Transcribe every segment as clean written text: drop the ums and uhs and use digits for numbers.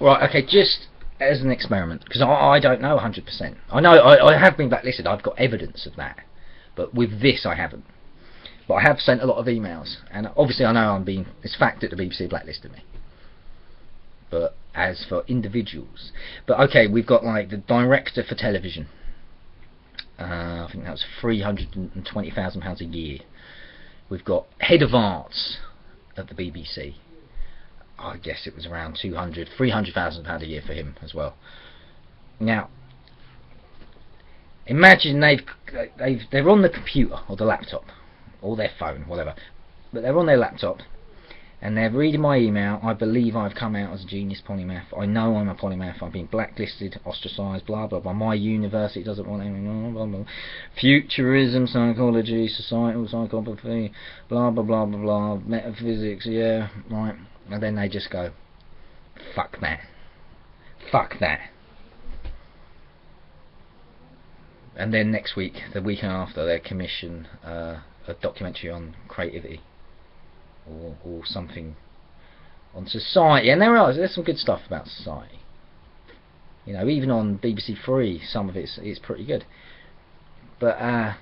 Right, okay, just as an experiment, because I don't know 100%. I know I have been blacklisted, I've got evidence of that. But with this I haven't. But I have sent a lot of emails, and obviously I know it's fact that the BBC blacklisted me. But as for individuals, but okay, we've got like the director for television. I think that was £320,000 a year. We've got head of arts at the BBC. I guess it was around £300,000 a year for him as well. Now, imagine they're on the computer or the laptop or their phone, whatever, but they're on their laptop and they're reading my email. I believe I've come out as a genius polymath. I know I'm a polymath. I've been blacklisted, ostracised, blah blah blah. My university doesn't want anything. Blah, blah, blah. Futurism, psychology, societal psychopathy, blah blah blah blah blah. Metaphysics, yeah, right. And then they just go, fuck that, fuck that. And then next week, the week after, they commission a documentary on creativity or something on society. And there's some good stuff about society. You know, even on BBC Three, some of it's pretty good. But I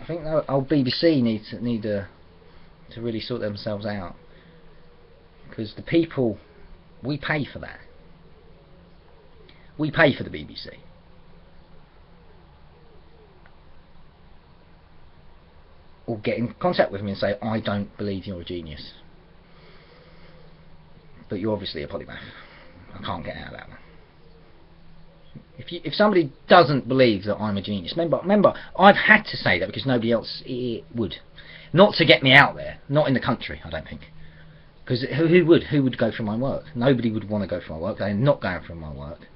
think the old BBC need to really sort themselves out, because the people, we pay for that. We pay for the BBC. Or get in contact with me and say, I don't believe you're a genius, but you're obviously a polymath. I can't get out of that one. If somebody doesn't believe that I'm a genius, remember, I've had to say that because nobody else would. Not to get me out there, not in the country, I don't think. Because who would go for my work? Nobody would want to go for my work. They're not going for my work.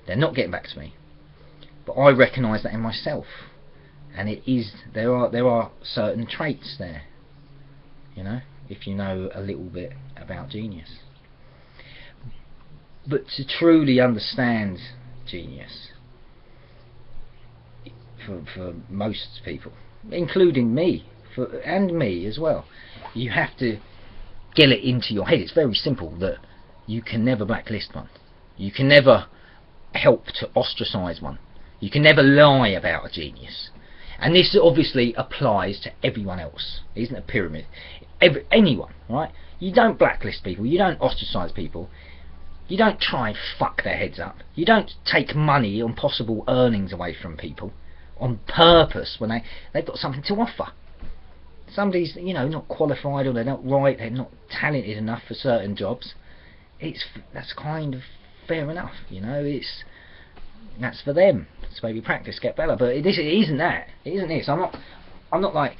They're not getting back to me. But I recognise that in myself, and there are certain traits there. You know, if you know a little bit about genius. But to truly understand genius, for most people, including me, and me as well, you have to get it into your head. It's very simple that you can never blacklist one. You can never help to ostracise one. You can never lie about a genius. And this obviously applies to everyone else. It isn't a pyramid. Anyone, right? You don't blacklist people. You don't ostracise people. You don't try and fuck their heads up. You don't take money on possible earnings away from people on purpose when they've got something to offer. Somebody's, you know, not qualified, or they're not right, they're not talented enough for certain jobs. That's kind of fair enough, you know. That's for them. It's maybe practice, get better. But it isn't that. It isn't this. I'm not like,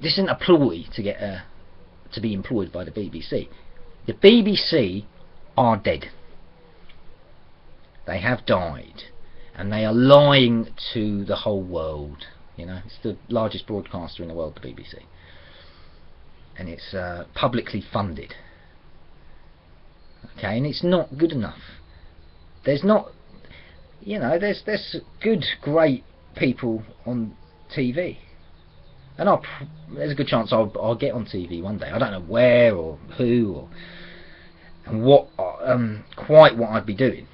this isn't a ploy to get to be employed by the BBC. The BBC are dead. They have died, and they are lying to the whole world. You know, it's the largest broadcaster in the world, the BBC, and it's publicly funded. Okay, and it's not good enough. There's not, you know, there's good, great people on TV, and there's a good chance I'll get on TV one day. I don't know where or who or and what, quite what I'd be doing.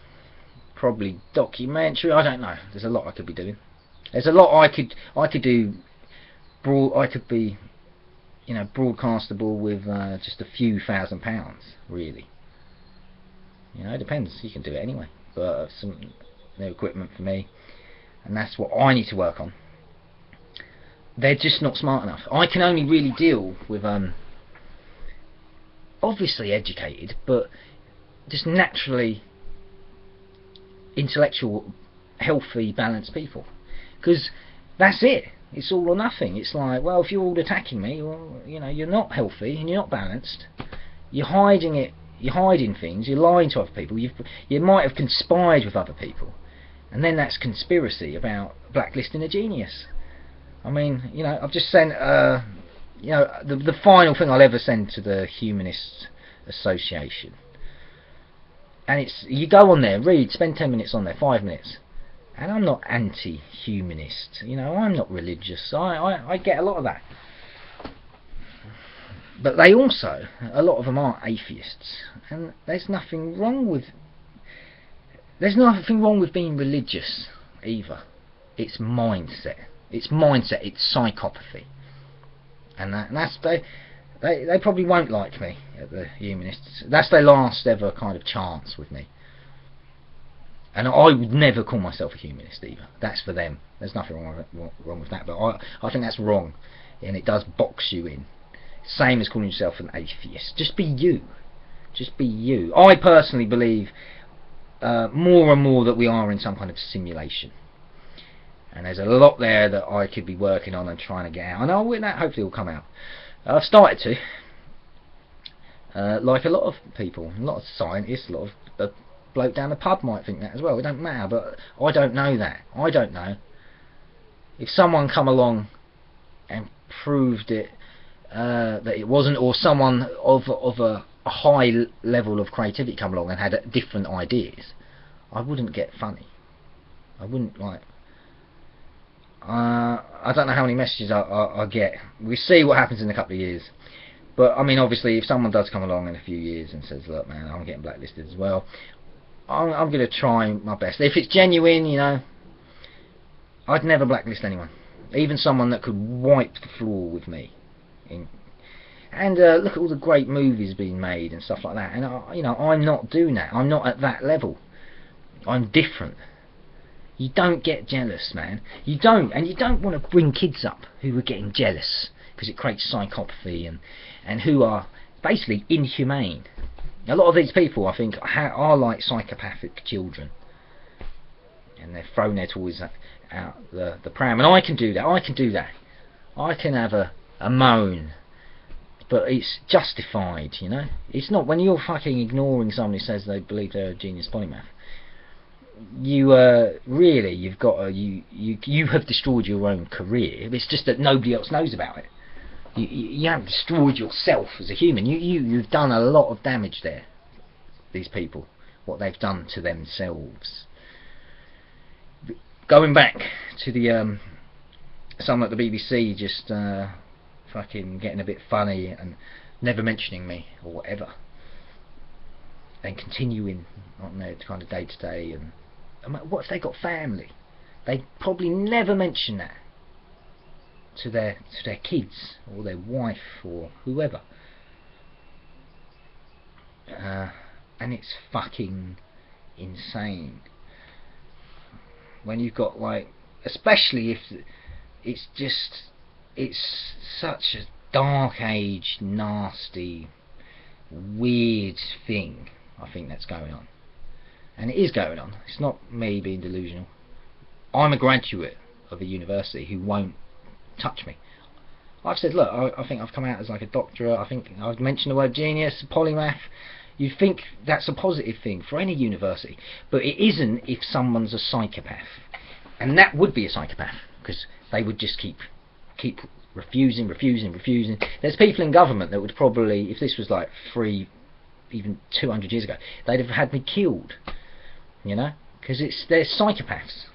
Probably documentary. I don't know. There's a lot I could be doing. There's a lot I could do. I could be, you know, broadcastable with just a few £1,000s, really. You know, it depends. You can do it anyway. But some new equipment for me, and that's what I need to work on. They're just not smart enough. I can only really deal with obviously educated, but just naturally intellectual, healthy, balanced people. Because that's it. It's all or nothing. It's like, well, if you're all attacking me, well, you know, you're not healthy and you're not balanced. You're hiding it. You're hiding things. You're lying to other people. You might have conspired with other people, and then that's conspiracy about blacklisting a genius. I mean, you know, I've just sent, you know, the final thing I'll ever send to the Humanist Association, and it's, you go on there, read, spend 10 minutes on there, 5 minutes. And I'm not anti-humanist, you know, I'm not religious. I get a lot of that. But they also, a lot of them are atheists, and there's nothing wrong with being religious either. It's mindset. It's mindset. It's psychopathy, and that's they probably won't like me at the Humanists. That's their last ever kind of chance with me. And I would never call myself a humanist either. That's for them. There's nothing wrong with that. But I think that's wrong, and it does box you in. Same as calling yourself an atheist. Just be you. Just be you. I personally believe more and more that we are in some kind of simulation. And there's a lot there that I could be working on and trying to get out. And that hopefully will come out. I've started to. Like a lot of people, a lot of scientists, a lot of the bloke down the pub might think that as well. It don't matter, but I don't know that. I don't know. If someone come along and proved it, that it wasn't, or someone of a high level of creativity come along and had different ideas, I wouldn't get funny. I wouldn't like. I don't know how many messages I get. We see what happens in a couple of years. But I mean, obviously, if someone does come along in a few years and says, "Look, man, I'm getting blacklisted as well," I'm going to try my best. If it's genuine, you know, I'd never blacklist anyone, even someone that could wipe the floor with me. And look at all the great movies being made and stuff like that. And you know, I'm not doing that. I'm not at that level. I'm different. You don't get jealous, man. You don't, and you don't want to bring kids up who are getting jealous because it creates psychopathy and who are basically inhumane. A lot of these people, I think, are like psychopathic children, and they're throwing their toys out the pram. And I can do that. I can do that. I can have a moan, but it's justified, you know. It's not when you're fucking ignoring someone who says they believe they're a genius polymath. You really, you've got you have destroyed your own career. It's just that nobody else knows about it. You haven't destroyed yourself as a human. You've done a lot of damage there. These people, what they've done to themselves. Going back to the someone at the BBC just fucking getting a bit funny and never mentioning me or whatever, and continuing on their kind of day to day. And what if they got family? They probably never mention that to their kids or their wife or whoever. And it's fucking insane when you've got, like, especially if it's such a dark age, nasty, weird thing, I think, that's going on. And it is going on. It's not me being delusional. I'm a graduate of a university who won't touch me. I've said, look, I think I've come out as like a doctorate. I think I've mentioned the word genius, polymath. You'd think that's a positive thing for any university, but it isn't if someone's a psychopath. And that would be a psychopath, because they would just keep refusing. There's people in government that would probably, if this was like even 200 years ago, they'd have had me killed, you know, because they're psychopaths.